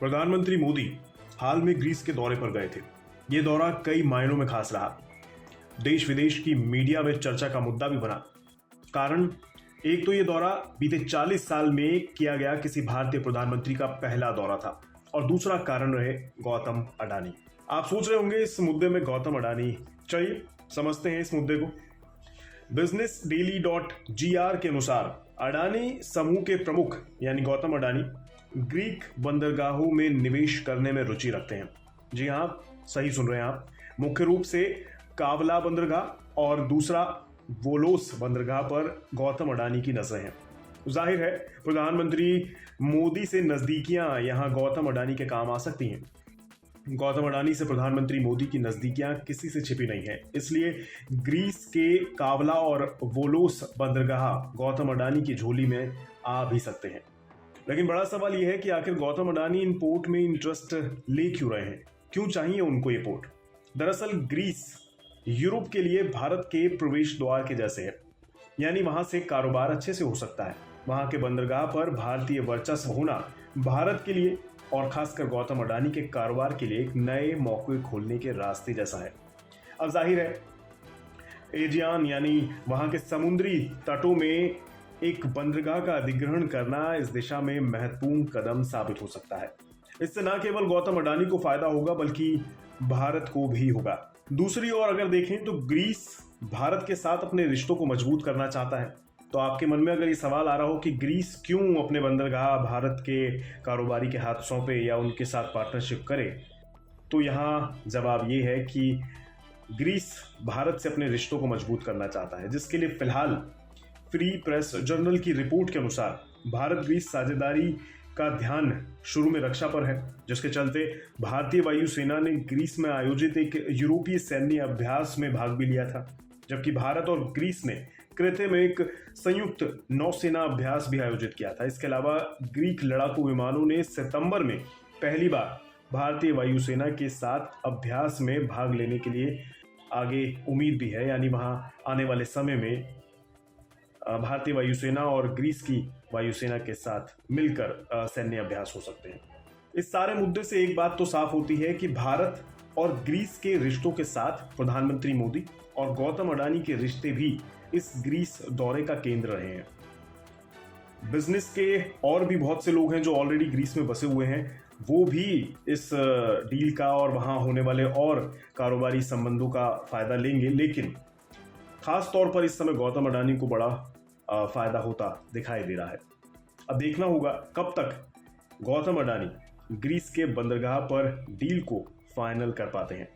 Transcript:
प्रधानमंत्री मोदी हाल में ग्रीस के दौरे पर गए थे। ये दौरा कई मायनों में खास रहा। देश विदेश की मीडिया में चर्चा का मुद्दा भी बना। कारण एक तो ये दौरा बीते 40 साल में किया गया किसी भारतीय प्रधानमंत्री का पहला दौरा था, और दूसरा कारण रहे गौतम अडानी। आप सोच रहे होंगे इस मुद्दे में गौतम अडानी, चलिए समझते हैं इस मुद्दे को। businessdaily.gr के अनुसार अडानी समूह के प्रमुख यानी गौतम अडानी ग्रीक बंदरगाहों में निवेश करने में रुचि रखते हैं। जी हाँ, सही सुन रहे हैं आप। मुख्य रूप से कावला बंदरगाह और दूसरा वोलोस बंदरगाह पर गौतम अडानी की नजरें हैं। जाहिर है प्रधानमंत्री मोदी से नजदीकियां यहां गौतम अडानी के काम आ सकती हैं। गौतम अडानी से प्रधानमंत्री मोदी की नजदीकियां किसी से छिपी नहीं है, इसलिए ग्रीस के कावला और वोलोस बंदरगाह गौतम अडानी की झोली में आ भी सकते हैं। लेकिन बड़ा सवाल यह है कि आखिर गौतम अडानी इन पोर्ट में इंटरेस्ट ले क्यों रहे हैं, क्यों चाहिए उनको ये पोर्ट। दरअसल ग्रीस यूरोप के लिए भारत के प्रवेश द्वार के जैसे है, यानी वहां से कारोबार अच्छे से हो सकता है। वहां के बंदरगाह पर भारतीय वर्चस्व होना भारत के लिए और खासकर गौतम अडानी के कारोबार के लिए एक नए मौके खोलने के रास्ते जैसा है। अब जाहिर है एजियान यानी वहां के समुद्री तटों में एक बंदरगाह का अधिग्रहण करना इस दिशा में महत्वपूर्ण कदम साबित हो सकता है। इससे न केवल गौतम अडानी को फायदा होगा बल्कि भारत को भी होगा। दूसरी ओर अगर देखें तो ग्रीस भारत के साथ अपने रिश्तों को मजबूत करना चाहता है। तो आपके मन में अगर ये सवाल आ रहा हो कि ग्रीस क्यों अपने बंदरगाह भारत के कारोबारी के हाथ सौंपे या उनके साथ पार्टनरशिप करे, तो यहाँ जवाब ये है कि ग्रीस भारत से अपने रिश्तों को मजबूत करना चाहता है, जिसके लिए फिलहाल फ्री प्रेस जर्नल की रिपोर्ट के अनुसार भारत ग्रीस साझेदारी का ध्यान शुरू में रक्षा पर है, जिसके चलते भारतीय वायुसेना ने ग्रीस में आयोजित एक यूरोपीय सैन्य अभ्यास में भाग भी लिया था, जबकि भारत और ग्रीस ने क्रेते में एक संयुक्त नौसेना अभ्यास भी आयोजित किया था। इसके अलावा ग्रीक लड़ाकू विमानों ने सितंबर में पहली बार भारतीय वायुसेना के साथ अभ्यास में भाग लेने के लिए आगे उम्मीद भी है, यानी वहां आने वाले समय में भारतीय वायुसेना और ग्रीस की वायुसेना के साथ मिलकर सैन्य अभ्यास हो सकते हैं। इस सारे मुद्दे से एक बात तो साफ होती है कि भारत और ग्रीस के रिश्तों के साथ प्रधानमंत्री मोदी और गौतम अडानी के रिश्ते भी इस ग्रीस दौरे का केंद्र रहे हैं। बिजनेस के और भी बहुत से लोग हैं जो ऑलरेडी ग्रीस में बसे हुए हैं, वो भी इस डील का और वहां होने वाले और कारोबारी संबंधों का फायदा लेंगे। लेकिन खास तौर पर इस समय गौतम अडानी को बड़ा फायदा होता दिखाई दे रहा है। अब देखना होगा कब तक गौतम अडानी ग्रीस के बंदरगाह पर डील को फाइनल कर पाते हैं।